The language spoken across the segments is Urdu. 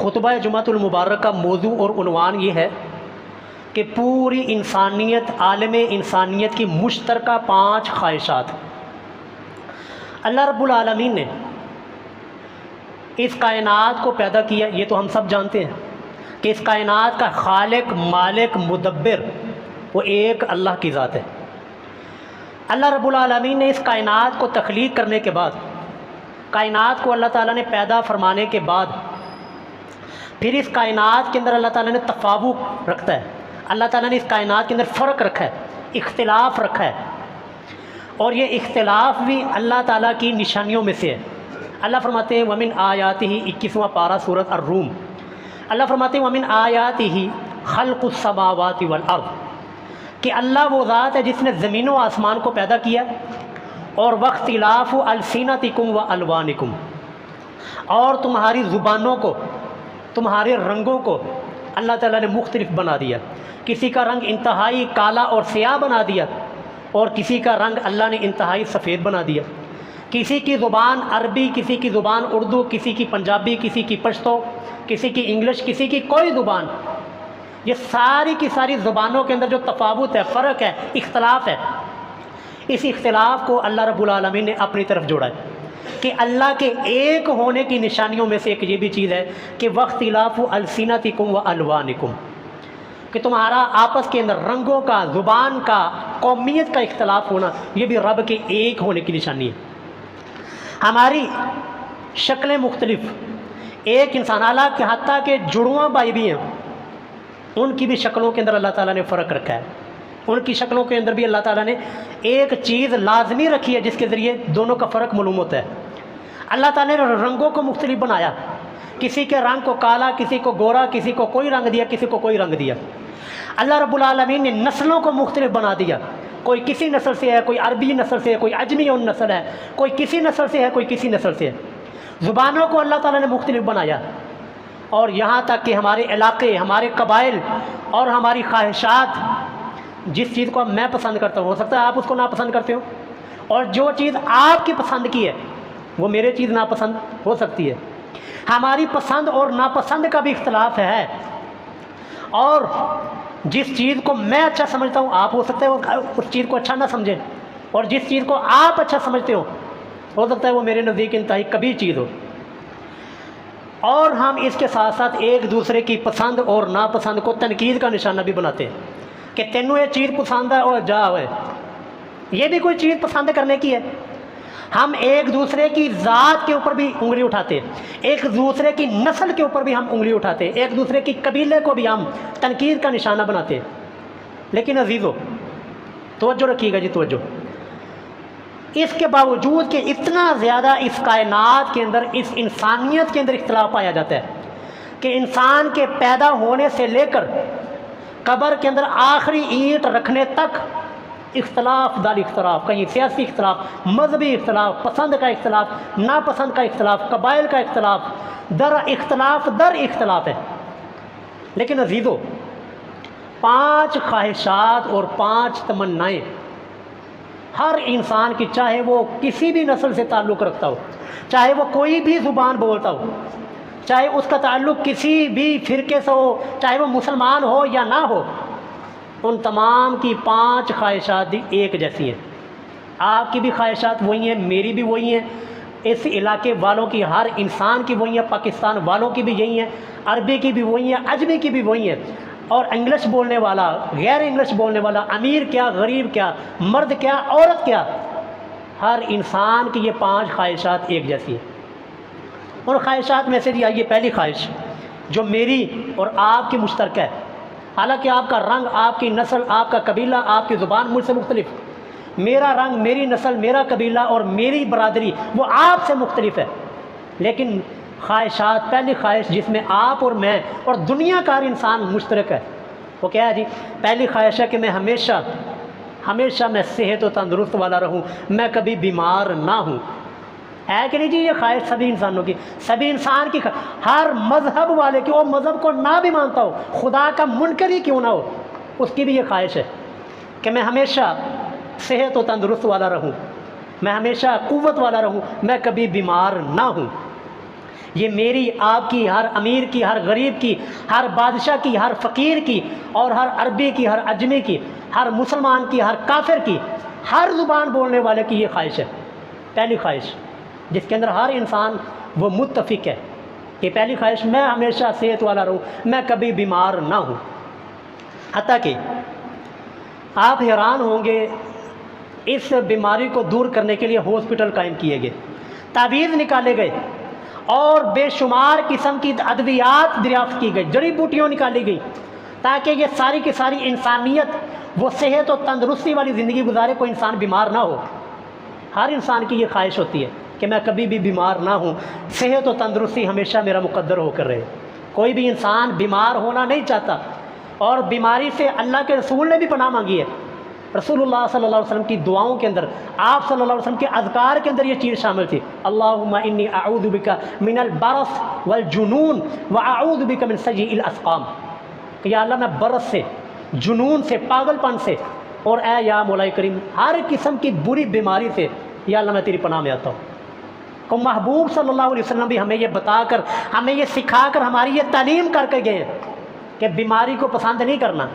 خطبہ جمعۃ المبارک کا موضوع اور عنوان یہ ہے کہ پوری انسانیت، عالم انسانیت کی مشترکہ 5 خواہشات۔ اللہ رب العالمین نے اس کائنات کو پیدا کیا، یہ تو ہم سب جانتے ہیں کہ اس کائنات کا خالق، مالک، مدبر وہ ایک اللہ کی ذات ہے۔ اللہ رب العالمین نے اس کائنات کو تخلیق کرنے کے بعد، کائنات کو اللہ تعالیٰ نے پیدا فرمانے کے بعد، پھر اس کائنات کے اندر اللہ تعالیٰ نے تفاوت رکھتا ہے، اللہ تعالیٰ نے اس کائنات کے اندر فرق رکھا ہے، اختلاف رکھا ہے، اور یہ اختلاف بھی اللہ تعالیٰ کی نشانیوں میں سے ہے۔ اللہ فرماتے ہیں وَمِنْ آیَاتِهِ 21واں پارہ سورۃ الروم، اللہ فرماتے ہیں وَمِنْ آیَاتِهِ خَلْقُ السَّمَاوَاتِ وَالْأَرْضِ، کہ اللہ وہ ذات ہے جس نے زمین و آسمان کو پیدا کیا، اور وَاخْتِلَافُ أَلْسِنَتِكُمْ وَأَلْوَانِكُمْ، اور تمہاری زبانوں کو، تمہارے رنگوں کو اللہ تعالیٰ نے مختلف بنا دیا۔ کسی کا رنگ انتہائی کالا اور سیاہ بنا دیا، اور کسی کا رنگ اللہ نے انتہائی سفید بنا دیا۔ کسی کی زبان عربی، کسی کی زبان اردو، کسی کی پنجابی، کسی کی پشتو، کسی کی انگلش، کسی کی کوئی زبان۔ یہ ساری کی ساری زبانوں کے اندر جو تفاوت ہے، فرق ہے، اختلاف ہے، اس اختلاف کو اللہ رب العالمین نے اپنی طرف جوڑا ہے کہ اللہ کے ایک ہونے کی نشانیوں میں سے ایک یہ بھی چیز ہے کہ وَاخْتِلَافُ أَلْسِنَتِكُمْ وَأَلْوَانِكُمْ، کہ تمہارا آپس کے اندر رنگوں کا، زبان کا، قومیت کا اختلاف ہونا، یہ بھی رب کے ایک ہونے کی نشانی ہے۔ ہماری شکلیں مختلف، ایک انسان، حتیٰ کہ جڑواں بھائی بھی ہیں، ان کی بھی شکلوں کے اندر اللہ تعالیٰ نے فرق رکھا ہے، ان کی شکلوں کے اندر بھی اللہ تعالیٰ نے ایک چیز لازمی رکھی ہے جس کے ذریعے دونوں کا فرق معلوم ہوتا ہے۔ اللہ تعالیٰ نے رنگوں کو مختلف بنایا، کسی کے رنگ کو کالا، کسی کو گورا، کسی کو کوئی رنگ دیا، کسی کو کوئی رنگ دیا۔ اللہ رب العالمین نے نسلوں کو مختلف بنا دیا، کوئی کسی نسل سے ہے، کوئی عربی نسل سے ہے، کوئی عجمی نسل ہے، کوئی کسی نسل سے ہے، کوئی کسی نسل سے ہے۔ زبانوں کو اللہ تعالیٰ نے مختلف بنایا، اور یہاں تک کہ ہمارے علاقے، ہمارے قبائل اور ہماری خواہشات، جس چیز کو میں پسند کرتا ہوں، ہو سکتا ہے آپ اس کو ناپسند کرتے ہو، اور جو چیز آپ کی پسند کی ہے وہ میرے چیز ناپسند ہو سکتی ہے۔ ہماری پسند اور ناپسند کا بھی اختلاف ہے، اور جس چیز کو میں اچھا سمجھتا ہوں آپ ہو سکتا ہے وہ اس چیز کو اچھا نہ سمجھیں، اور جس چیز کو آپ اچھا سمجھتے ہو سکتا ہے وہ میرے نزدیک انتہائی کبھی چیز ہو۔ اور ہم اس کے ساتھ ساتھ ایک دوسرے کی پسند اور ناپسند کو تنقید کا نشانہ بھی بناتے ہیں کہ تینوں یہ چیز پسند ہے اور جا ہوئے، یہ بھی کوئی چیز پسند کرنے کی ہے۔ ہم ایک دوسرے کی ذات کے اوپر بھی انگلی اٹھاتے ہیں، ایک دوسرے کی نسل کے اوپر بھی ہم انگلی اٹھاتے ہیں، ایک دوسرے کی قبیلے کو بھی ہم تنقید کا نشانہ بناتے ہیں۔ لیکن عزیزو توجہ رکھیے گا جی، توجہ، اس کے باوجود کہ اتنا زیادہ اس کائنات کے اندر، اس انسانیت کے اندر اختلاف پایا جاتا ہے کہ انسان کے پیدا ہونے سے لے کر قبر کے اندر آخری اینٹ رکھنے تک اختلاف دار اختلاف، کہیں سیاسی اختلاف، مذہبی اختلاف، پسند کا اختلاف، ناپسند کا اختلاف، قبائل کا اختلاف، در اختلاف ہے۔ لیکن عزیزو، 5 خواہشات اور 5 تمنائیں ہر انسان کی، چاہے وہ کسی بھی نسل سے تعلق رکھتا ہو، چاہے وہ کوئی بھی زبان بولتا ہو، چاہے اس کا تعلق کسی بھی فرقے سے ہو، چاہے وہ مسلمان ہو یا نہ ہو، ان تمام کی 5 خواہشات بھی ایک جیسی ہیں۔ آپ کی بھی خواہشات وہی ہیں، میری بھی وہی ہیں، اس علاقے والوں کی، ہر انسان کی وہی ہیں، پاکستان والوں کی بھی یہی ہیں، عربی کی بھی وہی ہیں، عجمی کی بھی وہی ہیں، اور انگلش بولنے والا، غیر انگلش بولنے والا، امیر کیا، غریب کیا، مرد کیا، عورت کیا، ہر انسان کی یہ 5 خواہشات ایک جیسی ہیں۔ ان خواہشات میں سے بھی آئیے پہلی خواہش جو میری اور آپ کی مشترکہ ہے، حالانکہ آپ کا رنگ، آپ کی نسل، آپ کا قبیلہ، آپ کی زبان مجھ سے مختلف، میرا رنگ، میری نسل، میرا قبیلہ اور میری برادری وہ آپ سے مختلف ہے، لیکن خواہشات، پہلی خواہش جس میں آپ اور میں اور دنیا کا ہر انسان مشترک ہے، وہ کیا ہے جی؟ پہلی خواہش ہے کہ میں ہمیشہ میں صحت و تندرست والا رہوں، میں کبھی بیمار نہ ہوں۔ ہے کہ نہیں جی؟ یہ خواہش سبھی انسانوں کی، سبھی انسان کی، ہر مذہب والے کی، وہ مذہب کو نہ بھی مانتا ہو، خدا کا منکر ہی کیوں نہ ہو، اس کی بھی یہ خواہش ہے کہ میں ہمیشہ صحت و تندرست والا رہوں، میں ہمیشہ قوت والا رہوں، میں کبھی بیمار نہ ہوں۔ یہ میری، آپ کی، ہر امیر کی، ہر غریب کی، ہر بادشاہ کی، ہر فقیر کی، اور ہر عربی کی، ہر اجمی کی، ہر مسلمان کی، ہر کافر کی، ہر زبان بولنے والے کی یہ خواہش ہے، پہلی خواہش جس کے اندر ہر انسان وہ متفق ہے کہ پہلی خواہش میں ہمیشہ صحت والا رہوں، میں کبھی بیمار نہ ہوں۔ حتیٰ کہ آپ حیران ہوں گے، اس بیماری کو دور کرنے کے لیے ہاسپٹل قائم کیے گئے، تعویذ نکالے گئے، اور بے شمار قسم کی ادویات دریافت کی گئی، جڑی بوٹیاں نکالی گئی، تاکہ یہ ساری کی ساری انسانیت وہ صحت و تندرستی والی زندگی گزارے، کوئی انسان بیمار نہ ہو۔ ہر انسان کی یہ خواہش ہوتی ہے کہ میں کبھی بھی بیمار نہ ہوں، صحت و تندرستی ہمیشہ میرا مقدر ہو کر رہے۔ کوئی بھی انسان بیمار ہونا نہیں چاہتا، اور بیماری سے اللہ کے رسول نے بھی پناہ مانگی ہے۔ رسول اللہ صلی اللہ علیہ وسلم کی دعاؤں کے اندر، آپ صلی اللہ علیہ وسلم کے اذکار کے اندر یہ چیز شامل تھی، اللہم انی اعوذ بک من البرص والجنون واعوذ بک من سیء الاسقام، کہ یا اللہ میں برص سے، جنون سے، پاگل پن سے، اور اے یا مولا کریم ہر قسم کی بری بیماری سے یا اللہ میں تیری پناہ میں آتا ہوں۔ تو محبوب صلی اللہ علیہ وسلم بھی ہمیں یہ بتا کر، ہمیں یہ سکھا کر، ہماری یہ تعلیم کر کے گئے کہ بیماری کو پسند نہیں کرنا۔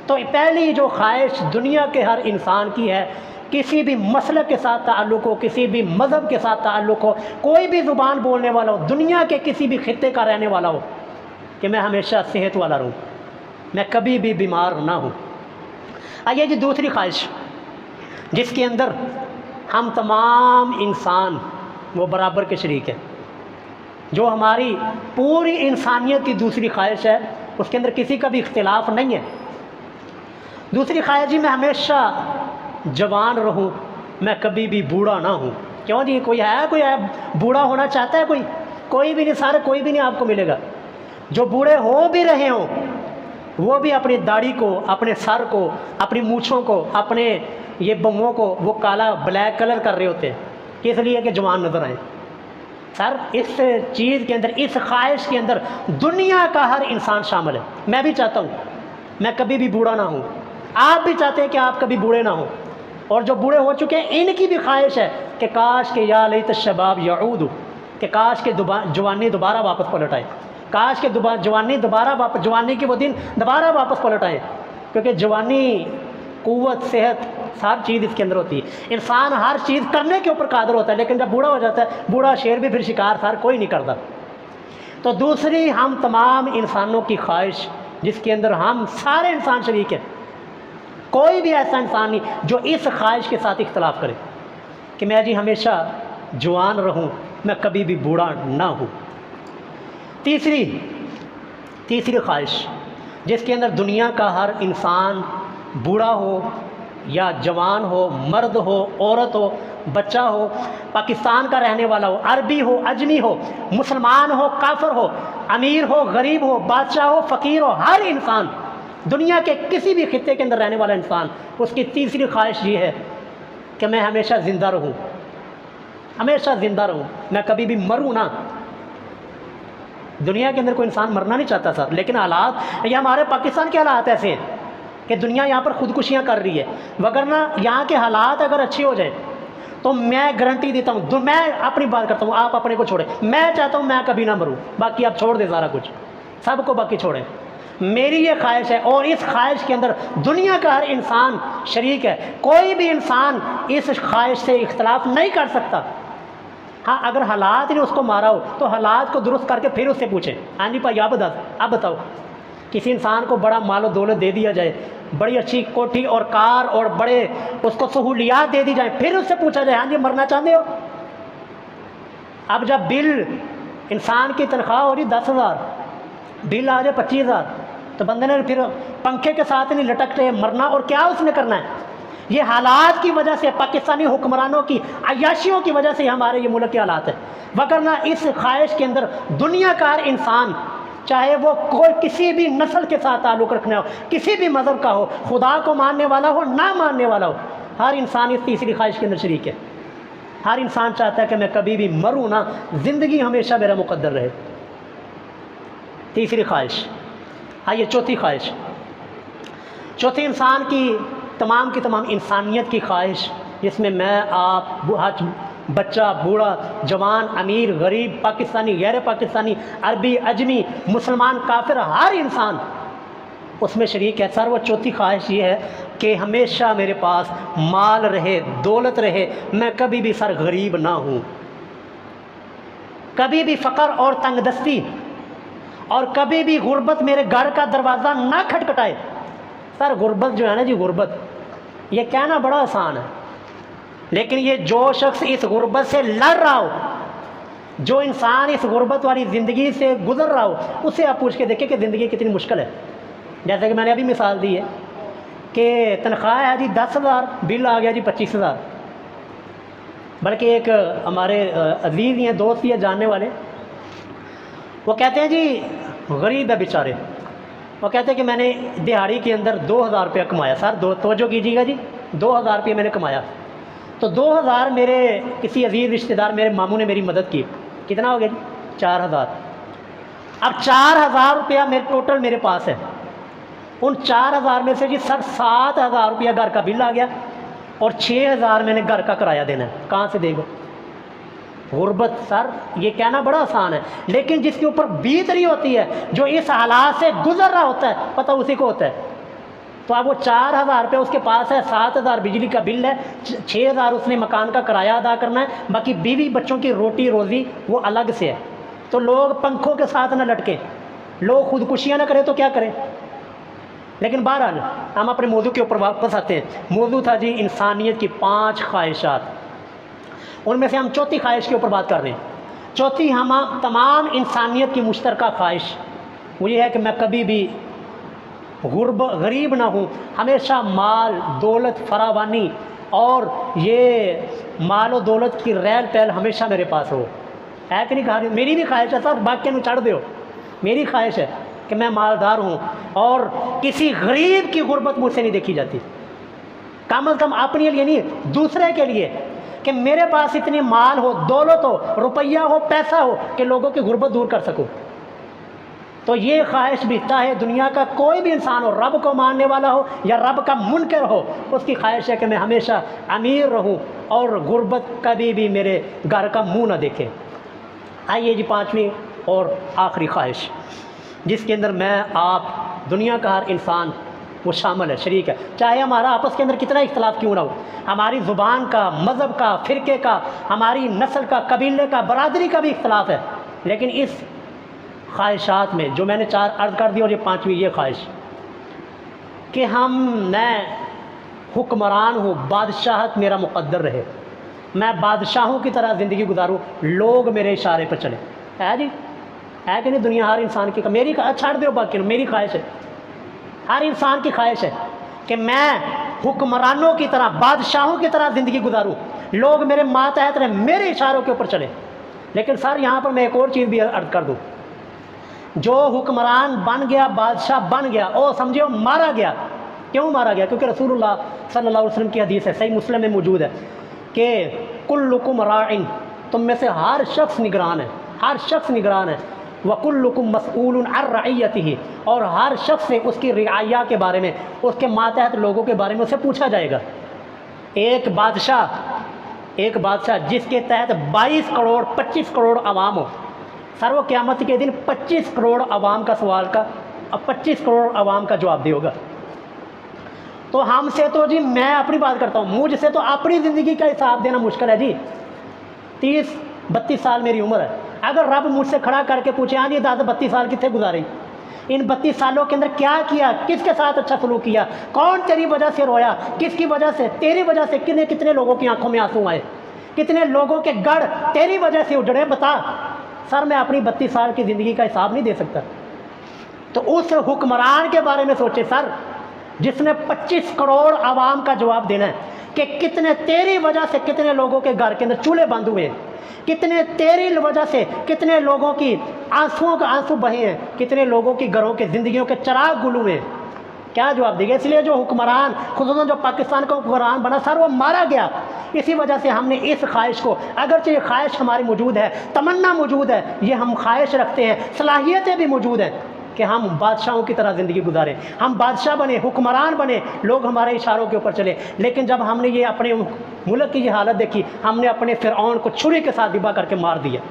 تو پہلی جو خواہش دنیا کے ہر انسان کی ہے، کسی بھی مسلک کے ساتھ تعلق ہو، کسی بھی مذہب کے ساتھ تعلق ہو، کوئی بھی زبان بولنے والا ہو، دنیا کے کسی بھی خطے کا رہنے والا ہو، کہ میں ہمیشہ صحت والا رہوں، میں کبھی بھی بیمار نہ ہوں۔ آئیے جی دوسری خواہش جس کے اندر ہم تمام انسان وہ برابر کے شریک ہیں، جو ہماری پوری انسانیت کی دوسری خواہش ہے، اس کے اندر کسی کا بھی اختلاف نہیں ہے۔ دوسری خواہش جی میں ہمیشہ جوان رہوں، میں کبھی بھی بوڑھا نہ ہوں۔ کیوں جی کوئی ہے بوڑھا ہونا چاہتا ہے؟ کوئی بھی نہیں، سارے کوئی بھی نہیں آپ کو ملے گا۔ جو بوڑھے ہو بھی رہے ہوں وہ بھی اپنی داڑھی کو، اپنے سر کو، اپنی مونچھوں کو، اپنے یہ بموں کو وہ کالا بلیک کلر کر رہے ہوتے ہیں، اس لیے کہ جوان نظر آئیں۔ سر اس چیز کے اندر، اس خواہش کے اندر دنیا کا ہر انسان شامل ہے۔ میں بھی چاہتا ہوں میں کبھی بھی بوڑھا نہ ہوں، آپ بھی چاہتے ہیں کہ آپ کبھی بوڑھے نہ ہوں، اور جو بوڑھے ہو چکے ہیں ان کی بھی خواہش ہے کہ کاش کہ یا لیت الشباب یعود، کہ کاش کہ جوانی دوبارہ واپس پلٹ آئے، کاش کہ جوانی کے وہ دن دوبارہ واپس پلٹ آئے، کیونکہ جوانی، قوت، صحت، ہر چیز اس کے اندر ہوتی ہے، انسان ہر چیز کرنے کے اوپر قادر ہوتا ہے، لیکن جب بوڑھا ہو جاتا ہے، بوڑھا شیر بھی پھر شکار سر کوئی نہیں کرتا۔ تو دوسری ہم تمام انسانوں کی خواہش جس کے اندر ہم سارے انسان شریک ہیں، کوئی بھی ایسا انسان نہیں جو اس خواہش کے ساتھ اختلاف کرے کہ میں جی ہمیشہ جوان رہوں، میں کبھی بھی بوڑھا نہ ہوں۔ تیسری خواہش جس کے اندر دنیا کا ہر انسان، بوڑھا ہو یا جوان ہو، مرد ہو، عورت ہو، بچہ ہو، پاکستان کا رہنے والا ہو، عربی ہو، اجمی ہو، مسلمان ہو، کافر ہو، امیر ہو، غریب ہو، بادشاہ ہو، فقیر ہو، ہر انسان، دنیا کے کسی بھی خطے کے اندر رہنے والا انسان، اس کی تیسری خواہش یہ ہے کہ میں ہمیشہ زندہ رہوں، ہمیشہ زندہ رہوں، میں کبھی بھی مروں نہ۔ دنیا کے اندر کوئی انسان مرنا نہیں چاہتا سر، لیکن حالات، یہ ہمارے پاکستان کے حالات ایسے ہیں کہ دنیا یہاں پر خودکشیاں کر رہی ہے، وگرنہ یہاں کے حالات اگر اچھے ہو جائیں تو میں گارنٹی دیتا ہوں، میں اپنی بات کرتا ہوں، آپ اپنے کو چھوڑیں، میں چاہتا ہوں میں کبھی نہ مروں، باقی آپ چھوڑ دیں سارا کچھ، سب کو باقی چھوڑیں۔ میری یہ خواہش ہے، اور اس خواہش کے اندر دنیا کا ہر انسان شریک ہے، کوئی بھی انسان اس خواہش سے اختلاف نہیں کر سکتا۔ ہاں اگر حالات نے اس کو مارا ہو تو حالات کو درست کر کے پھر اس سے پوچھیں، ہاں جی بھائی اب بتاؤ، کسی انسان کو بڑا مال و دولت دے دیا جائے، بڑی اچھی کوٹھی اور کار اور بڑے اس کو سہولیات دے دی جائیں، پھر اس سے پوچھا جائے ہاں جی مرنا چاہتے ہو؟ اب جب بل، انسان کی تنخواہ ہو رہی 10,000، بل آ جائے 25,000، تو بندے نے پھر پنکھے کے ساتھ نہیں لٹکتے مرنا، اور کیا اس نے کرنا ہے؟ یہ حالات کی وجہ سے، پاکستانی حکمرانوں کی عیاشیوں کی وجہ سے ہمارے یہ ملک کے حالات ہیں، وگرنہ اس خواہش کے اندر دنیا کا ہر انسان، چاہے وہ کوئی کسی بھی نسل کے ساتھ تعلق رکھنا ہو، کسی بھی مذہب کا ہو، خدا کو ماننے والا ہو، نہ ماننے والا ہو، ہر انسان اس تیسری خواہش کے اندر شریک ہے۔ ہر انسان چاہتا ہے کہ میں کبھی بھی مروں نہ، زندگی ہمیشہ میرا مقدر رہے۔ تیسری خواہش۔ آئیے چوتھی خواہش، چوتھی انسان کی تمام انسانیت کی خواہش، جس میں میں آپ بچہ، بوڑھا، جوان، امیر، غریب، پاکستانی، غیر پاکستانی، عربی، اجمی، مسلمان، کافر، ہر انسان اس میں شریک ہے سر۔ وہ چوتھی خواہش یہ ہے کہ ہمیشہ میرے پاس مال رہے، دولت رہے، میں کبھی بھی سر غریب نہ ہوں، کبھی بھی فقر اور تنگ دستی اور کبھی بھی غربت میرے گھر کا دروازہ نہ کھٹکھٹائے۔ سر غربت جو ہے نا جی، غربت یہ کہنا بڑا آسان ہے، لیکن یہ جو شخص اس غربت سے لڑ رہا ہو، جو انسان اس غربت والی زندگی سے گزر رہا ہو، اس سے آپ پوچھ کے دیکھیں کہ زندگی کتنی مشکل ہے۔ جیسے کہ میں نے ابھی مثال دی ہے کہ تنخواہ ہے جی 10,000، بل آ گیا جی 25,000۔ بلکہ ایک ہمارے عزیز ہیں، دوست ہیں، جاننے والے، وہ کہتے ہیں جی غریب ہے بیچارے، وہ کہتے ہیں کہ میں نے دہاڑی کے اندر 2,000 روپیہ کمایا۔ سر توجہ کیجیے گا جی، 2,000 روپیہ میں نے کمایا، تو 2,000 میرے کسی عزیز رشتہ دار، میرے ماموں نے میری مدد کی، کتنا ہو گیا جی 4,000۔ اب 4,000 روپیہ میرے ٹوٹل میرے پاس ہے، ان 4,000 میں سے جی سر 7,000 روپیہ گھر کا بل آ گیا اور 6,000 میں نے گھر کا کرایہ دینا ہے، کہاں سے دے گا؟ غربت سر یہ کہنا بڑا آسان ہے، لیکن جس کے اوپر بیت رہی ہوتی ہے، جو اس حالات سے گزر رہا ہوتا ہے، پتہ اسی کو ہوتا ہے۔ تو اب وہ 4,000 روپے اس کے پاس ہے، 7,000 بجلی کا بل ہے، 6,000 اس نے مکان کا کرایہ ادا کرنا ہے، باقی بیوی بچوں کی روٹی روزی وہ الگ سے ہے۔ تو لوگ پنکھوں کے ساتھ نہ لٹکیں، لوگ خودکشیاں نہ کریں تو کیا کریں؟ لیکن بہرحال ہم اپنے موضوع کے اوپر واپس آتے ہیں۔ موضوع تھا جی انسانیت کی 5 خواہشات، ان میں سے ہم چوتھی خواہش کے اوپر بات کر رہے ہیں۔ چوتھی ہم تمام انسانیت کی مشترکہ خواہش وہ یہ ہے کہ میں کبھی بھی غریب نہ ہوں، ہمیشہ مال، دولت، فراوانی اور یہ مال و دولت کی ریل پیل ہمیشہ میرے پاس ہو۔ ہے کہ نہیں کہا؟ میری بھی خواہش ہے سر، باقی نو چڑھ دیو، میری خواہش ہے کہ میں مالدار ہوں اور کسی غریب کی غربت مجھ سے نہیں دیکھی جاتی، کم از کم اپنے لیے نہیں، دوسرے کے لیے، کہ میرے پاس اتنی مال ہو، دولت ہو، روپیہ ہو، پیسہ ہو کہ لوگوں کی غربت دور کر سکوں۔ تو یہ خواہش بھی ہے دنیا کا کوئی بھی انسان ہو، رب کو ماننے والا ہو یا رب کا منکر ہو، اس کی خواہش ہے کہ میں ہمیشہ امیر رہوں اور غربت کبھی بھی میرے گھر کا منہ نہ دیکھے۔ آئیے جی 5ویں اور آخری خواہش، جس کے اندر میں، آپ، دنیا کا ہر انسان وہ شامل ہے، شریک ہے، چاہے ہمارا آپس کے اندر کتنا اختلاف کیوں نہ ہو، ہماری زبان کا، مذہب کا، فرقے کا، ہماری نسل کا، قبیلے کا، برادری کا بھی اختلاف ہے، لیکن اس خواہشات میں جو میں نے 4 عرض کر دی، اور یہ 5ویں یہ خواہش کہ میں حکمران ہوں، بادشاہت میرا مقدر رہے، میں بادشاہوں کی طرح زندگی گزاروں، لوگ میرے اشارے پہ چلیں۔ ہے جی، ہے کہ نہیں؟ دنیا ہر انسان کی، میری چھاڑ دو باقی، میری خواہش ہے، ہر انسان کی خواہش ہے کہ میں حکمرانوں کی طرح، بادشاہوں کی طرح زندگی گزاروں، لوگ میرے ماتحت رہیں، میرے اشاروں کے اوپر چلیں۔ لیکن سر یہاں پر میں ایک اور چیز بھی عرض کر دوں، جو حکمران بن گیا، بادشاہ بن گیا، او سمجھو مارا گیا۔ کیوں مارا گیا؟ کیونکہ رسول اللہ صلی اللہ علیہ وسلم کی حدیث ہے، صحیح مسلم میں موجود ہے کہ کلکم راعٍ، تم میں سے ہر شخص نگران ہے، ہر شخص نگران ہے، وَكُلُّكُمْ مَسْئُولٌ عَنْ رَعِيَّتِهِ، اور ہر شخص سے اس کی رعایا کے بارے میں، اس کے ماتحت لوگوں کے بارے میں اسے پوچھا جائے گا۔ ایک بادشاہ جس کے تحت 22 کروڑ 25 کروڑ عوام ہو، سر وہ قیامت کے دن 25 کروڑ عوام کا سوال کا، 25 کروڑ عوام کا جواب دے ہوگا۔ تو ہم سے تو جی، میں اپنی بات کرتا ہوں، مجھ سے تو اپنی زندگی کا حساب دینا مشکل ہے جی۔ 30-32 سال میری عمر ہے، اگر رب مجھ سے کھڑا کر کے پوچھے ہاں جی 32 سال کتنے گزارے، ان 32 سالوں کے اندر کیا کیا، کس کے ساتھ اچھا سلوک کیا، کون تیری وجہ سے رویا، کس کی وجہ سے، تیری وجہ سے کتنے لوگوں کی آنکھوں میں آنسو آئے، کتنے لوگوں کے گڑ تیری وجہ سے اجڑے، بتا۔ سر میں اپنی 32 سال کی زندگی کا حساب نہیں دے سکتا۔ تو اس حکمران کے بارے میں سوچے سر، جس نے 25 کروڑ عوام کا جواب دینا ہے کہ کتنے تیری وجہ سے کتنے لوگوں کے گھر کے اندر چولہے بند ہوئے ہیں، کتنے تیری وجہ سے کتنے لوگوں کی آنسوؤں کا آنسو بہے ہیں، کتنے لوگوں کی گھروں کے زندگیوں کے چراغ گل ہوئے ہیں، کیا جواب دے گا؟ اس لیے جو حکمران، خصوصاً جو پاکستان کا حکمران بنا سر، وہ مارا گیا۔ اسی وجہ سے ہم نے اس خواہش کو، اگرچہ یہ خواہش ہماری موجود ہے، تمنا موجود ہے، یہ ہم خواہش رکھتے ہیں، صلاحیتیں بھی موجود ہیں، کہ ہم بادشاہوں کی طرح زندگی گزاریں، ہم بادشاہ بنے، حکمران بنے، لوگ ہمارے اشاروں کے اوپر چلے۔ لیکن جب ہم نے یہ اپنے ملک کی یہ حالت دیکھی، ہم نے اپنے فرعون کو چھری کے ساتھ ذبح کر کے مار دیا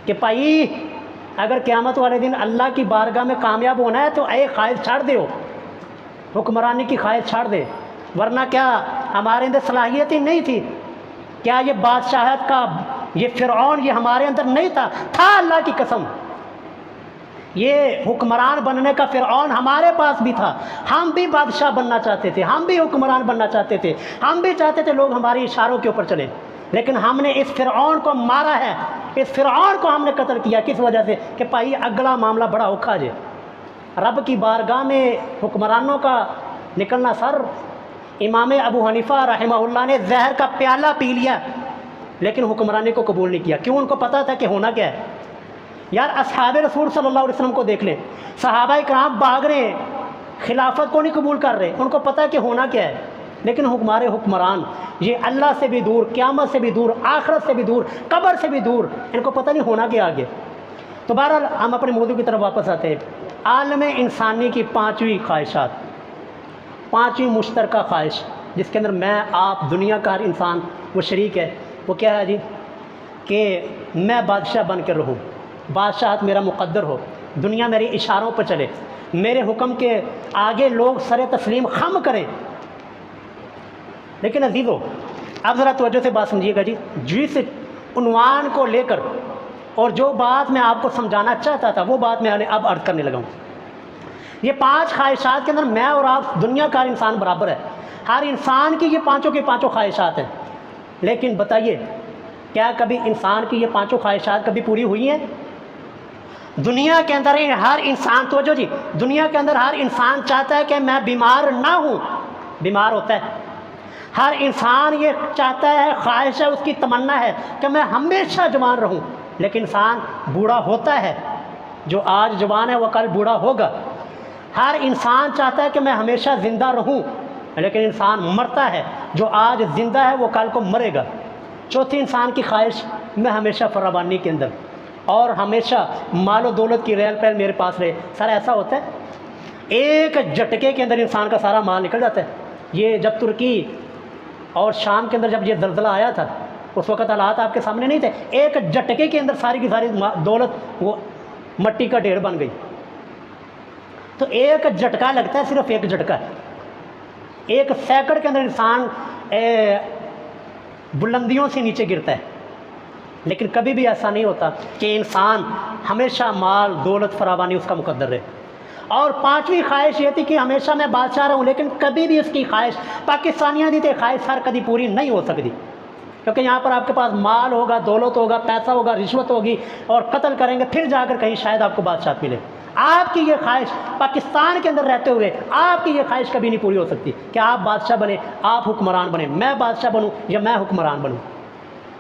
کہ بھائی اگر قیامت والے دن اللہ کی بارگاہ میں کامیاب ہونا ہے تو اے خواہش چھاڑ دے، حکمرانی کی خواہش چھاڑ دے، ورنہ کیا ہمارے اندر صلاحیت ہی نہیں تھی؟ کیا یہ بادشاہت کا یہ فرعون یہ ہمارے اندر نہیں تھا؟ تھا، اللہ کی قسم، یہ حکمران بننے کا فرعون ہمارے پاس بھی تھا۔ ہم بھی بادشاہ بننا چاہتے تھے، ہم بھی حکمران بننا چاہتے تھے، ہم بھی چاہتے تھے لوگ ہماری اشاروں کے اوپر چلیں، لیکن ہم نے اس فرعون کو مارا ہے، اس فرعون کو ہم نے قتل کیا۔ کس وجہ سے؟ کہ بھائی اگلا معاملہ بڑا اوکھا جے، رب کی بارگاہ میں حکمرانوں کا نکلنا سر۔ امام ابو حنیفہ رحمہ اللہ نے زہر کا پیالہ پی لیا لیکن حکمرانی کو قبول نہیں کیا۔ کیوں؟ ان کو پتہ تھا کہ ہونا کیا ہے۔ یار اصحاب رسول صلی اللہ علیہ وسلم کو دیکھ لیں، صحابہ کرام بھاگ رہے ہیں، خلافت کو نہیں قبول کر رہے، ان کو پتہ ہے کہ ہونا کیا ہے، لیکن ہمارے حکمران یہ اللہ سے بھی دور، قیامت سے بھی دور، آخرت سے بھی دور، قبر سے بھی دور، ان کو پتہ نہیں ہونا کیا آگے۔ تو بہرحال ہم اپنے موضوع کی طرف واپس آتے ہیں۔ عالم انسانی کی پانچویں خواہشات، پانچویں مشترکہ خواہش جس کے اندر میں، آپ، دنیا کا ہر انسان وہ شریک ہے، وہ کیا ہے جی؟ کہ میں بادشاہ بن کے رہوں، بادشاہت میرا مقدر ہو، دنیا میرے اشاروں پر چلے، میرے حکم کے آگے لوگ سر تسلیم خم کریں۔ لیکن عزیزو اب ذرا توجہ سے بات سمجھیے گا جی، جس عنوان کو لے کر اور جو بات میں آپ کو سمجھانا چاہتا تھا وہ بات میں اب عرض کرنے لگا ہوں۔ یہ پانچ خواہشات کے اندر میں اور آپ، دنیا کا ہر انسان برابر ہے، ہر انسان کی یہ پانچوں کی پانچوں خواہشات ہیں۔ لیکن بتائیے کیا کبھی انسان کی یہ پانچوں خواہشات کبھی پوری ہوئی ہیں؟ دنیا کے اندر ہر انسان، توجہ جی، دنیا کے اندر ہر انسان چاہتا ہے کہ میں بیمار نہ ہوں، بیمار ہوتا ہے۔ ہر انسان یہ چاہتا ہے، خواہش ہے، اس کی تمنا ہے کہ میں ہمیشہ جوان رہوں، لیکن انسان بوڑھا ہوتا ہے، جو آج جوان ہے وہ کل بوڑھا ہوگا۔ ہر انسان چاہتا ہے کہ میں ہمیشہ زندہ رہوں، لیکن انسان مرتا ہے، جو آج زندہ ہے وہ کل کو مرے گا۔ چوتھی انسان کی خواہش، میں ہمیشہ فراوانی کے اندر اور ہمیشہ مال و دولت کی ریل پیل میرے پاس رہے۔ سر ایسا ہوتا ہے ایک جھٹکے کے اندر انسان کا سارا مال نکل جاتا ہے۔ یہ جب ترکی اور شام کے اندر جب یہ زلزلہ آیا تھا اس وقت حالات آپ کے سامنے نہیں تھے، ایک جھٹکے کے اندر ساری کی ساری دولت وہ مٹی کا ڈھیر بن گئی۔ تو ایک جھٹکا لگتا ہے، صرف ایک جھٹکا ہے، ایک سیکنڈ کے اندر انسان بلندیوں سے نیچے گرتا ہے۔ لیکن کبھی بھی ایسا نہیں ہوتا کہ انسان ہمیشہ مال دولت فراوانی اس کا مقدر رہے۔ اور پانچویں خواہش یہ تھی کہ ہمیشہ میں بادشاہ رہوں، لیکن کبھی بھی اس کی خواہش، پاکستانیاں دی تے خواہش ہر کبھی پوری نہیں ہو سکتی، کیونکہ یہاں پر آپ کے پاس مال ہوگا، دولت ہوگا، پیسہ ہوگا، رشوت ہوگی، اور قتل کریں گے، پھر جا کر کہیں شاید آپ کو بادشاہت ملے۔ آپ کی یہ خواہش پاکستان کے اندر رہتے ہوئے آپ کی یہ خواہش کبھی نہیں پوری ہو سکتی کہ آپ بادشاہ بنیں، آپ حکمران بنیں، میں بادشاہ بنوں یا میں حکمران بنوں۔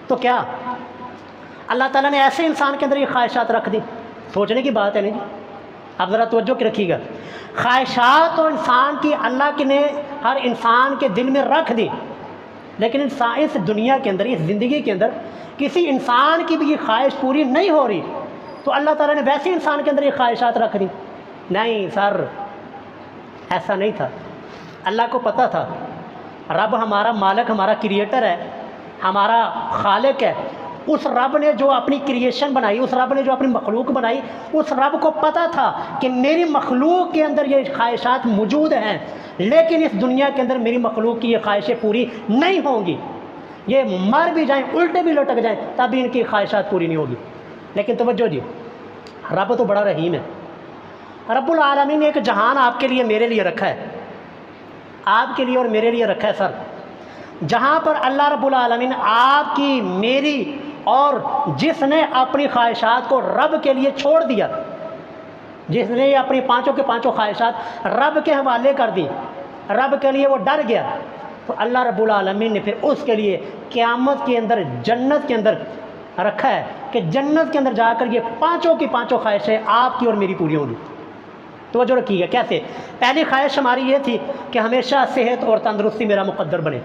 تو کیا اللہ تعالیٰ نے ایسے انسان کے اندر یہ خواہشات رکھ دی؟ سوچنے کی بات ہے نہیں جی، اب ذرا توجہ کے رکھیے گا۔ خواہشات تو انسان کی اللہ نے ہر انسان کے دل میں رکھ دی، لیکن انسان اس دنیا کے اندر، اس زندگی کے اندر کسی انسان کی بھی یہ خواہش پوری نہیں ہو رہی، تو اللہ تعالیٰ نے ویسے انسان کے اندر یہ خواہشات رکھ دی؟ نہیں سر، ایسا نہیں تھا۔ اللہ کو پتہ تھا رب ہمارا مالک، ہمارا کریٹر ہے، ہمارا خالق ہے۔ اس رب نے جو اپنی کریشن بنائی، اس رب نے جو اپنی مخلوق بنائی، اس رب کو پتہ تھا کہ میری مخلوق کے اندر یہ خواہشات موجود ہیں، لیکن اس دنیا کے اندر میری مخلوق کی یہ خواہشیں پوری نہیں ہوں گی، یہ مر بھی جائیں، الٹے بھی لٹک جائیں، تب بھی ان کی خواہشات پوری نہیں ہوگی۔ لیکن توجہ جی، رب تو بڑا رحیم ہے۔ رب العالمین نے ایک جہان آپ کے لیے میرے لیے رکھا ہے، آپ کے لیے اور میرے لیے رکھا ہے سر، جہاں پر اللہ رب العالمین آپ کی، میری اور جس نے اپنی خواہشات کو رب کے لیے چھوڑ دیا، جس نے اپنی پانچوں کے پانچوں خواہشات رب کے حوالے کر دی، رب کے لیے وہ ڈر گیا، تو اللہ رب العالمین نے پھر اس کے لیے قیامت کے اندر، جنت کے اندر رکھا ہے کہ جنت کے اندر جا کر یہ پانچوں کی پانچوں خواہشیں آپ کی اور میری پوری ہوں گی۔ توجہ رکھیے گا کیسے؟ پہلی خواہش ہماری یہ تھی کہ ہمیشہ صحت اور تندرستی میرا مقدر بنے،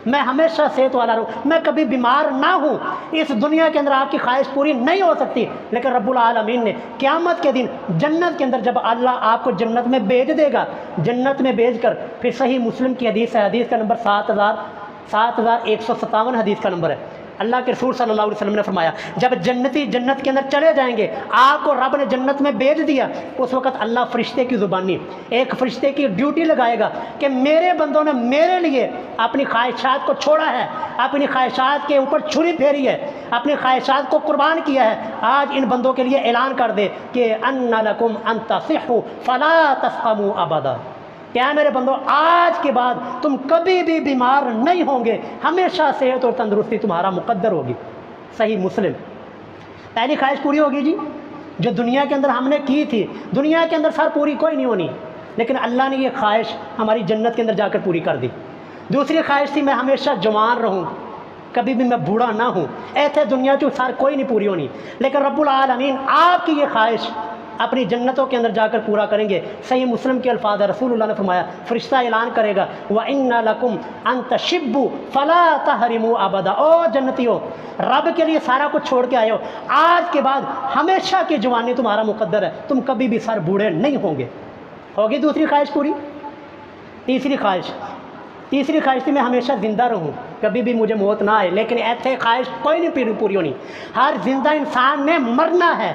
میں ہمیشہ صحت والا رہوں، میں کبھی بیمار نہ ہوں۔ اس دنیا کے اندر آپ کی خواہش پوری نہیں ہو سکتی، لیکن رب العالمین نے قیامت کے دن جنت کے اندر جب اللہ آپ کو جنت میں بھیج دے گا، جنت میں بھیج کر پھر صحیح مسلم کی حدیث ہے، حدیث کا نمبر 7157 حدیث کا نمبر ہے۔ اللہ کے رسول صلی اللہ علیہ وسلم نے فرمایا جب جنتی جنت کے اندر چلے جائیں گے، آپ کو رب نے جنت میں بھیج دیا، اس وقت اللہ فرشتے کی زبانی ایک فرشتے کی ڈیوٹی لگائے گا کہ میرے بندوں نے میرے لیے اپنی خواہشات کو چھوڑا ہے، اپنی خواہشات کے اوپر چھری پھیری ہے، اپنی خواہشات کو قربان کیا ہے، آج ان بندوں کے لیے اعلان کر دے کہ ان لکم ان تصحوا فلا تسقموا ابدا، کیا میرے بندو آج کے بعد تم کبھی بھی بیمار نہیں ہوں گے، ہمیشہ صحت اور تندرستی تمہارا مقدر ہوگی۔ صحیح مسلم۔ پہلی خواہش پوری ہوگی جی، جو دنیا کے اندر ہم نے کی تھی، دنیا کے اندر سر پوری کوئی نہیں ہونی، لیکن اللہ نے یہ خواہش ہماری جنت کے اندر جا کر پوری کر دی۔ دوسری خواہش تھی میں ہمیشہ جوان رہوں، کبھی بھی میں بوڑھا نہ ہوں، ایسے دنیا کی سر کوئی نہیں پوری ہونی، لیکن رب العالمین آپ کی یہ خواہش اپنی جنتوں کے اندر جا کر پورا کریں گے۔ صحیح مسلم کے الفاظ ہے، رسول اللہ نے فرمایا فرشتہ اعلان کرے گا وَإِنَّ لَكُمْ أَن تَشِبُّوا فَلَا تَحْرِمُوا أَبَدًا، او جنتیوں رب کے لیے سارا کچھ چھوڑ کے آئے ہو، آج کے بعد ہمیشہ کی جوانی تمہارا مقدر ہے، تم کبھی بھی سر بوڑھے نہیں ہوں گے۔ ہوگی دوسری خواہش پوری۔ تیسری خواہش تھی میں ہمیشہ زندہ رہوں، کبھی بھی مجھے موت نہ آئے، لیکن ایسے خواہش کوئی نہیں پوری ہونی، ہر زندہ انسان نے مرنا ہے،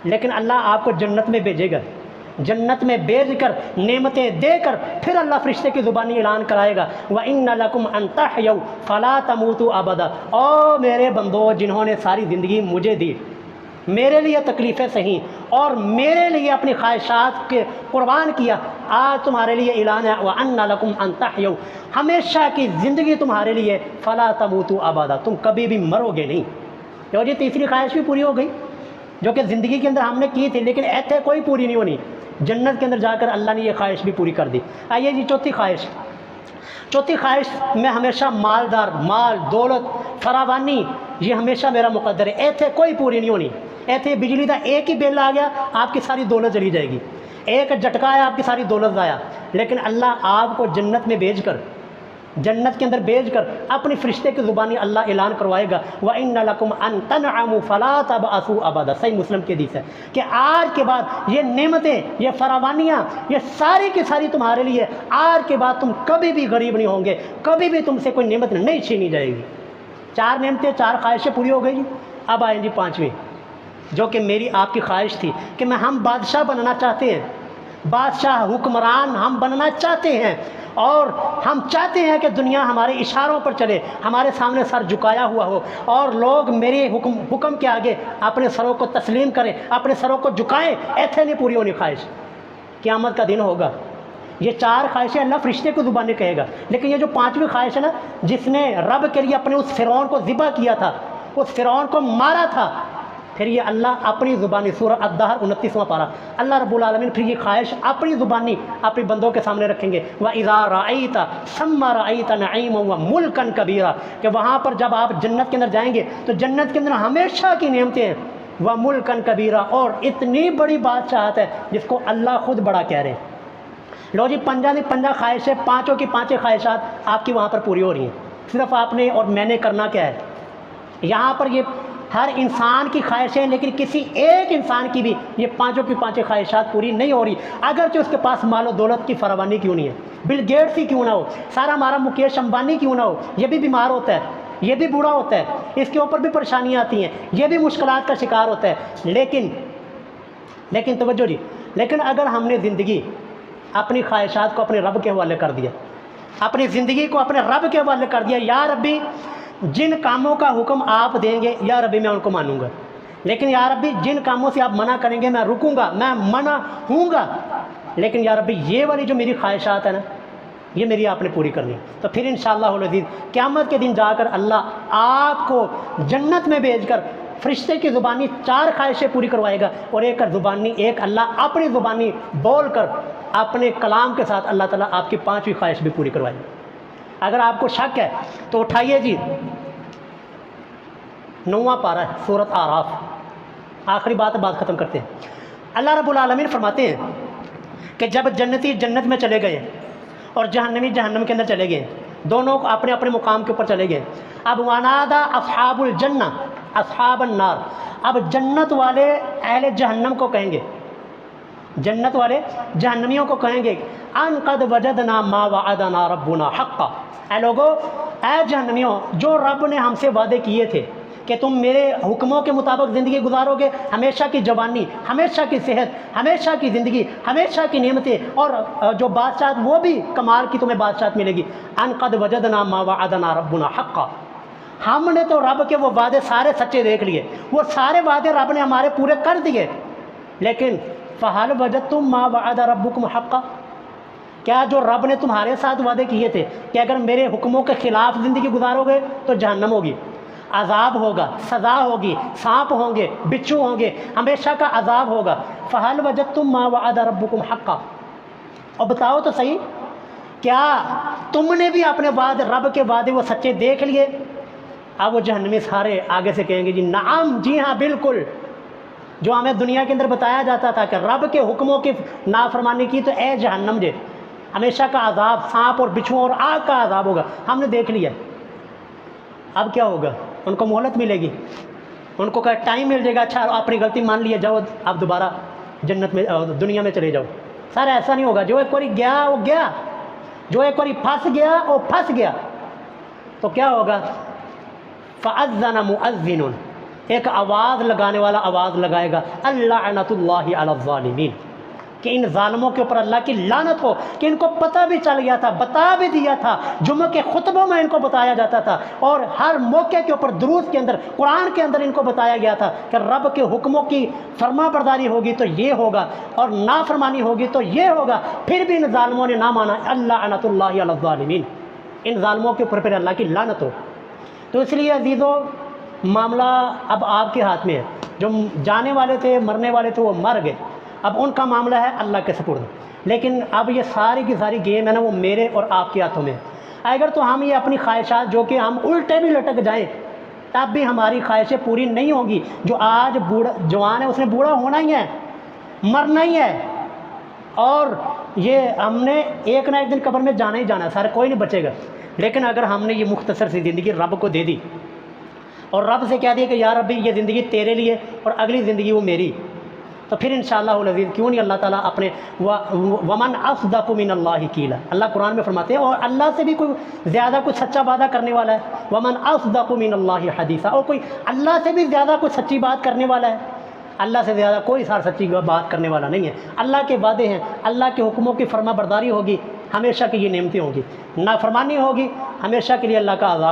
لیکن اللہ آپ کو جنت میں بھیجے گا، جنت میں بھیج کر نعمتیں دے کر پھر اللہ فرشتے کی زبانی اعلان کرائے گا وَإِنَّ لَكُمْ أَن تَحْيَوْا فَلَا تَمُوتُوا أَبَدًا، او میرے بندو جنہوں نے ساری زندگی مجھے دی، میرے لیے تکلیفیں سہیں اور میرے لیے اپنی خواہشات کے قربان کیا، آج تمہارے لیے اعلان ہے وَأَنَّ لَكُمْ أَن تَحْيَوْا، ہمیشہ کی زندگی تمہارے لیے فَلَا تَمُوتُوا أَبَدًا، تم کبھی بھی مرو گے نہیں۔ تو جی تیسری خواہش بھی پوری ہو گئی جو کہ زندگی کے اندر ہم نے کی تھی، لیکن ایسے کوئی پوری نہیں ہونی، جنت کے اندر جا کر اللہ نے یہ خواہش بھی پوری کر دی۔ آئیے جی چوتھی خواہش میں ہمیشہ مالدار، مال دولت فراوانی، یہ ہمیشہ میرا مقدر ہے، ایسے کوئی پوری نہیں ہونی۔ ایسے بجلی کا ایک ہی بل آ گیا آپ کی ساری دولت چلی جائے گی، ایک جھٹکا ہے آپ کی ساری دولت ضائع، لیکن اللہ آپ کو جنت میں بھیج کر، جنت کے اندر بھیج کر اپنی فرشتے کی زبانی اللہ اعلان کروائے گا وَإِنَّ لَكُمْ أَن تَنْعَمُوا فَلَا تَبْأَسُوا أَبَدًا، صحیح مسلم کی حدیث ہے کہ آج کے بعد یہ نعمتیں، یہ فراوانیاں، یہ ساری کی ساری تمہارے لیے، آج کے بعد تم کبھی بھی غریب نہیں ہوں گے، کبھی بھی تم سے کوئی نعمت نہیں چھینی جائے گی۔ 4 نعمتیں، 4 خواہشیں پوری ہو گئی۔ اب آئیں جی 5ویں، جو کہ میری آپ کی خواہش تھی کہ ہم بادشاہ بننا چاہتے ہیں، بادشاہ حکمران ہم بننا چاہتے ہیں، اور ہم چاہتے ہیں کہ دنیا ہمارے اشاروں پر چلے، ہمارے سامنے سر جھکایا ہوا ہو اور لوگ میرے حکم کے آگے اپنے سروں کو تسلیم کریں، اپنے سروں کو جھکائیں۔ ایسے نہیں پوری ہونی خواہش، قیامت کا دن ہوگا۔ یہ 4 خواہشیں اللہ فرشتے کو زبانی کہے گا، لیکن یہ جو 5ویں خواہش ہے نا، جس نے رب کے لیے اپنے اس فرعون کو ذبح کیا تھا، اس فرعون کو مارا تھا، پھر یہ اللہ اپنی زبانی، سورہ الدہر 29واں پارہ، اللہ رب العالمین پھر یہ خواہش اپنی زبانی اپنی بندوں کے سامنے رکھیں گے وَإِذَا رَأَيْتَ ثَمَّ رَأَيْتَ نَعِيمًا وَمُلْكًا كَبِيرًا، کہ وہاں پر جب آپ جنت کے اندر جائیں گے تو جنت کے اندر ہمیشہ کی نعمتیں ہیں، وَمُلْكًا كَبِيرًا، اور اتنی بڑی بادشاہت ہے جس کو اللہ خود بڑا کہہ رہے ہیں۔ لو جی 50 خواہشیں، 5 کی 5 خواہشات آپ کی وہاں پر پوری ہو رہی ہیں، صرف آپ نے اور میں نے کرنا کیا ہے، یہاں پر یہ ہر انسان کی خواہشیں، لیکن کسی ایک انسان کی بھی یہ 5 کی 5 خواہشات پوری نہیں ہو رہی، اگرچہ اس کے پاس مال و دولت کی فراوانی کیوں نہیں ہے، بل گیٹس ہی کیوں نہ ہو، سارا ہمارا مکیش امبانی کیوں نہ ہو، یہ بھی بیمار ہوتا ہے، یہ بھی بوڑھا ہوتا ہے، اس کے اوپر بھی پریشانیاں آتی ہیں، یہ بھی مشکلات کا شکار ہوتا ہے، لیکن توجہ جی، لیکن اگر ہم نے زندگی اپنی خواہشات کو اپنے رب کے حوالے کر دیا، اپنی زندگی کو اپنے رب کے حوالے کر دیا، یا ربی جن کاموں کا حکم آپ دیں گے یا ربی میں ان کو مانوں گا، لیکن یا ربی جن کاموں سے آپ منع کریں گے میں رکوں گا، میں منع ہوں گا، لیکن یا ربی یہ والی جو میری خواہشات ہیں نا، یہ میری آپ نے پوری کرنی، تو پھر انشاءاللہ العزیز قیامت کے دن جا کر اللہ آپ کو جنت میں بھیج کر فرشتے کی زبانی 4 خواہشیں پوری کروائے گا، اور ایک اللہ اپنی زبانی بول کر اپنے کلام کے ساتھ اللہ تعالیٰ آپ کی 5ویں خواہش بھی پوری کروائے گا۔ اگر آپ کو شک ہے تو اٹھائیے جی 9واں پارہ ہے، سورۃ اعراف، آخری بات ختم کرتے ہیں۔ اللہ رب العالمین فرماتے ہیں کہ جب جنتی جنت میں چلے گئے اور جہنمی جہنم کے اندر چلے گئے، دونوں اپنے اپنے مقام کے اوپر چلے گئے۔ اب ونادا اصحاب الجنہ اصحاب النار، اب جنت والے اہل جہنم کو کہیں گے، جنت والے جہنمیوں کو کہیں گے ان قد وجدنا ما وعدنا ربنا حقا، اے لوگو، اے جہنمیوں، جو رب نے ہم سے وعدے کیے تھے کہ تم میرے حکموں کے مطابق زندگی گزارو گے، ہمیشہ کی جوانی، ہمیشہ کی صحت، ہمیشہ کی زندگی، ہمیشہ کی نعمتیں، اور جو بادشاہت وہ بھی کمال کی تمہیں بادشاہت ملے گی۔ ان قد وجدنا ما وعدنا ربنا حقا، ہم نے تو رب کے وہ وعدے سارے سچے دیکھ لیے، وہ سارے وعدے رب نے ہمارے پورے کر دیے، لیکن فہل وجدتم ما وعد ربکم حقا، کیا جو رب نے تمہارے ساتھ وعدے کیے تھے کہ اگر میرے حکموں کے خلاف زندگی گزارو گے تو جہنم ہوگی، عذاب ہوگا، سزا ہوگی، سانپ ہوں گے، بچھو ہوں گے، ہمیشہ کا عذاب ہوگا، فہل وجدتم ما وعد ربکم حقا، اور بتاؤ تو صحیح، کیا تم نے بھی اپنے رب کے وعدے وہ سچے دیکھ لیے؟ اب وہ جہنمی سارے آگے سے کہیں گے جی نعم، جی ہاں بالکل، جو ہمیں دنیا کے اندر بتایا جاتا تھا کہ رب کے حکموں کی نافرمانی کی تو اے جہنم جے، ہمیشہ کا عذاب، سانپ اور بچھو اور آگ کا عذاب ہوگا، ہم نے دیکھ لیا۔ اب کیا ہوگا؟ ان کو مہلت ملے گی، ان کو کہ ٹائم مل جائے گا، اچھا اپنی غلطی مان لیا، جاؤ آپ دوبارہ جنت میں دنیا میں چلے جاؤ۔ سر ایسا نہیں ہوگا، جو ایک باری گیا وہ گیا، جو ایک باری پھنس گیا وہ پھنس گیا، تو کیا ہوگا؟ فَأَذَّنَ مُؤَذِّنٌ، ایک آواز لگانے والا آواز لگائے گا، اللعنۃ اللہ علی الظالمین، کہ ان ظالموں کے اوپر اللہ کی لعنت ہو، کہ ان کو پتہ بھی چل گیا تھا، بتا بھی دیا تھا، جمعہ کے خطبوں میں ان کو بتایا جاتا تھا، اور ہر موقع کے اوپر دروس کے اندر، قرآن کے اندر ان کو بتایا گیا تھا کہ رب کے حکموں کی فرما برداری ہوگی تو یہ ہوگا، اور نافرمانی ہوگی تو یہ ہوگا، پھر بھی ان ظالموں نے نہ مانا، اللعنۃ اللہ علی الظالمین، ان ظالموں کے اوپر پھر اللہ کی لعنت ہو۔ تو اس لیے عزیزو، معاملہ اب آپ کے ہاتھ میں ہے، جو جانے والے تھے، مرنے والے تھے، وہ مر گئے، اب ان کا معاملہ ہے اللہ کے سپرد، لیکن اب یہ ساری کی ساری گیم ہے نا، وہ میرے اور آپ کے ہاتھوں میں ہے۔ اگر تو ہم یہ اپنی خواہشات، جو کہ ہم الٹے بھی لٹک جائیں تب بھی ہماری خواہشیں پوری نہیں ہوں گی۔ جو آج جوان ہے اس نے بوڑھا ہونا ہی ہے، مرنا ہی ہے، اور یہ ہم نے ایک نہ ایک دن قبر میں جانا ہی جانا ہے، سارے کوئی نہیں بچے گا۔ لیکن اگر ہم نے یہ مختصر سی زندگی رب کو دے دی اور رب سے کہہ دیا کہ یا ربی یہ زندگی تیرے لیے اور اگلی زندگی وہ میری، تو پھر انشاءاللہ العزیز کیوں نہیں اللہ تعالیٰ اپنے ومن اصدق من اللہ قیلا، اللہ قرآن میں فرماتے ہیں، اور اللہ سے بھی کوئی زیادہ کوئی سچا وعدہ کرنے والا ہے، ومن اصدق من اللہ حدیثا، اور کوئی اللہ سے بھی زیادہ کوئی سچی بات کرنے والا ہے؟ اللہ سے زیادہ کوئی سچی بات کرنے والا نہیں ہے۔ اللہ کے وعدے ہیں، اللہ کے حکموں کی فرما برداری ہوگی، ہمیشہ کی یہ نعمتیں ہوں گی، نافرمانی ہوگی، ہمیشہ کے لیے اللہ کا عذاب